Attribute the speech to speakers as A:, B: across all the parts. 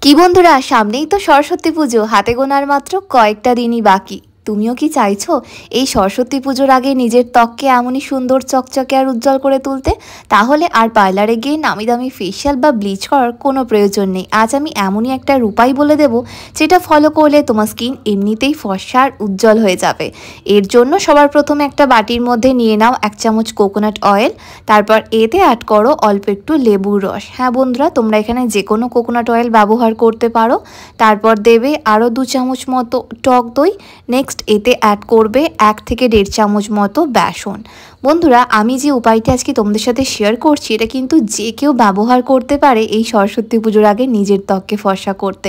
A: কি বন্ধুরা, সামনেই তো সরস্বতী পুজো, হাতে গোনার মাত্র কয়েকটা দিনই বাকি। তুমিও কি চাইছো এই সরস্বতী পুজোর আগে নিজের ত্বককে এমনই সুন্দর চকচকে আর উজ্জ্বল করে তুলতে? তাহলে আর পার্লারে গিয়ে নামি দামি ফেশিয়াল বা ব্লিচ করার কোনো প্রয়োজন নেই। আজ আমি এমনই একটা উপায় বলে দেব যেটা ফলো করলে তোমার স্কিন এমনিতেই ফর্সা আর উজ্জ্বল হয়ে যাবে। এর জন্য সবার প্রথমে একটা বাটির মধ্যে নিয়ে নাও 1 চামচ কোকোনাট অয়েল। তারপর এতে অ্যাড করো অল্প একটু লেবুর রস। হ্যাঁ বন্ধুরা, তোমরা এখানে যে কোনো কোকোনাট অয়েল ব্যবহার করতে পারো। তারপর দেবে আরও 2 চামচ মতো টক দই। নেক্সট এতে অ্যাড করবে 1 থেকে 1.5 চামচ মতো বেসন। বন্ধুরা, আমি যে উপায়টা আজকে তোমাদের সাথে শেয়ার করছি এটা কিন্তু যে কেউ ব্যবহার করতে পারে এই সরস্বতী পুজোর আগে নিজের ত্বককে ফর্সা করতে।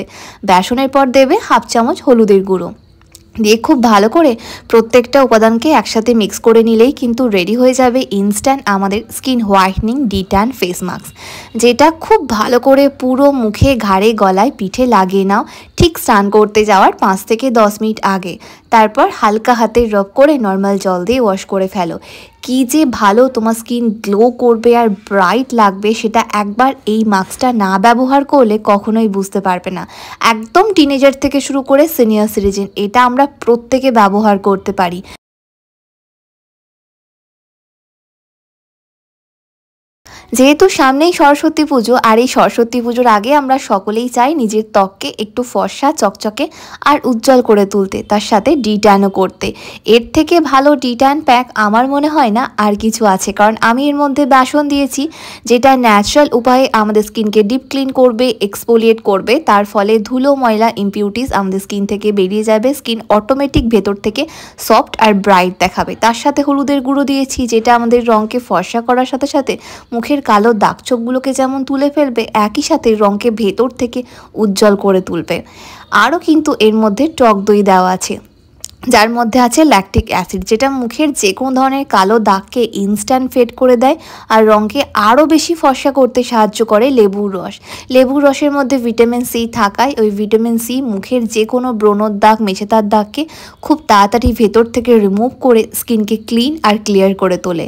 A: বেসনের পর দেবে 1/2 চামচ হলুদের গুঁড়ো দিয়ে খুব ভালো করে প্রত্যেকটা উপাদানকে একসাথে মিক্স করে নিলেই কিন্তু রেডি হয়ে যাবে ইনস্ট্যান্ট আমাদের skin whitening D-tan face mask, যেটা খুব ভালো করে পুরো মুখে, ঘাড়ে, গলায়, পিঠে লাগিয়ে নাও ঠিক স্নান করতে যাওয়ার 5 থেকে 10 মিনিট আগে। তারপর হালকা হাতে রব করে নর্মাল জল দিয়ে ওয়াশ করে ফেলো। কি যে ভালো তোমার স্কিন গ্লো করবে আর ব্রাইট লাগবে, সেটা একবার এই মাস্কটা না ব্যবহার করলে কখনোই বুঝতে পারবে না। একদম টিনেজার থেকে শুরু করে সিনিয়র সিটিজেন এটা আমরা প্রত্যেকে ব্যবহার করতে পারি। যেহেতু সামনেই সরস্বতী পুজো, আর এই সরস্বতী পুজোর আগে আমরা সকলেই চাই নিজের ত্বককে একটু ফর্সা, চকচকে আর উজ্জ্বল করে তুলতে, তার সাথে ডি-ট্যানও করতে। এর থেকে ভালো ডি-ট্যান প্যাক আমার মনে হয় না আর কিছু আছে, কারণ আমি এর মধ্যে বেসন দিয়েছি, যেটা ন্যাচারাল উপায়ে আমাদের স্কিনকে ডিপ ক্লিন করবে, এক্সফোলিয়েট করবে। তার ফলে ধুলো, ময়লা, ইমপিউরিটিস আমাদের স্কিন থেকে বেরিয়ে যাবে। স্কিন অটোমেটিক ভেতর থেকে সফট আর ব্রাইট দেখাবে। তার সাথে হলুদের গুঁড়ো দিয়েছি, যেটা আমাদের রঙকে ফর্সা করার সাথে সাথে মুখের কালো দাগ ছোপগুলোকে যেমন তুলে ফেলবে, একই সাথে রঙকে ভেতর থেকে উজ্জ্বল করে তুলবে। আরও কিন্তু এর মধ্যে টক দই দেওয়া আছে, যার মধ্যে আছে ল্যাকটিক অ্যাসিড, যেটা মুখের যে কোনো ধরনের কালো দাগকে ইনস্ট্যান্ট ফেড করে দেয় আর রঙকে আরও বেশি ফর্সা করতে সাহায্য করে লেবুর রস। লেবুর রসের মধ্যে ভিটামিন সি থাকায় ওই ভিটামিন সি মুখের যে কোনো ব্রণর দাগ, মেছেতার দাগকে খুব তাড়াতাড়ি ভেতর থেকে রিমুভ করে স্কিনকে ক্লিন আর ক্লিয়ার করে তোলে।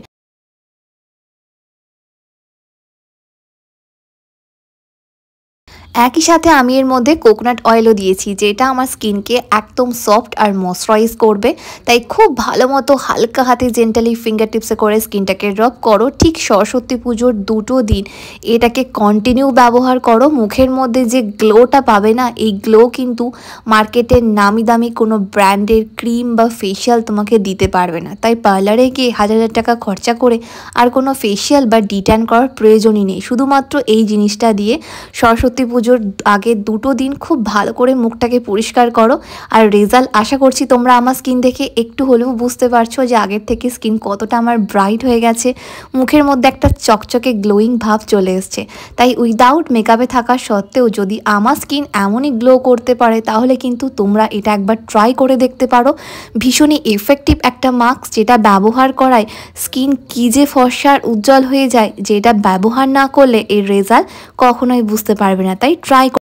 A: একই সাথে আমি এর মধ্যে কোকোনাট অয়েলও দিয়েছি, যেটা আমার স্কিনকে একদম সফট আর ময়শ্চারাইজ করবে। তাই খুব ভালো মতো হালকা হাতে জেন্টালি ফিঙ্গার টিপসে করে স্কিনটাকে রব করো। ঠিক সরস্বতী পুজোর 2টো দিন এটাকে কন্টিনিউ ব্যবহার করো। মুখের মধ্যে যে গ্লোটা পাবে না, এই গ্লো কিন্তু মার্কেটের নামি দামি কোনো ব্র্যান্ডের ক্রিম বা ফেশিয়াল তোমাকে দিতে পারবে না। তাই পার্লারে গিয়ে হাজার হাজার টাকা খরচা করে আর কোনো ফেশিয়াল বা ডি-ট্যান করার প্রয়োজনই নেই। শুধুমাত্র এই জিনিসটা দিয়ে সরস্বতী পুজোর আগে 2টো দিন খুব ভালো করে মুখটাকে পরিষ্কার করো। আর রেজাল্ট আশা করছি তোমরা আমার স্কিন দেখে একটু হলেও বুঝতে পারছো যে আগের থেকে স্কিন কতটা আমার ব্রাইট হয়ে গেছে, মুখের মধ্যে একটা চকচকে গ্লোয়িং ভাব চলে এসছে। তাই উইদাউট মেকআপে থাকা সত্ত্বেও যদি আমার স্কিন এমনই গ্লো করতে পারে, তাহলে কিন্তু তোমরা এটা একবার ট্রাই করে দেখতে পারো। ভীষণই এফেক্টিভ একটা মাস্ক, যেটা ব্যবহার করায় স্কিন কী যে ফর্সা আর উজ্জ্বল হয়ে যায়, যেটা ব্যবহার না করলে এর রেজাল্ট কখনোই বুঝতে পারবে না। তাই ট্রাই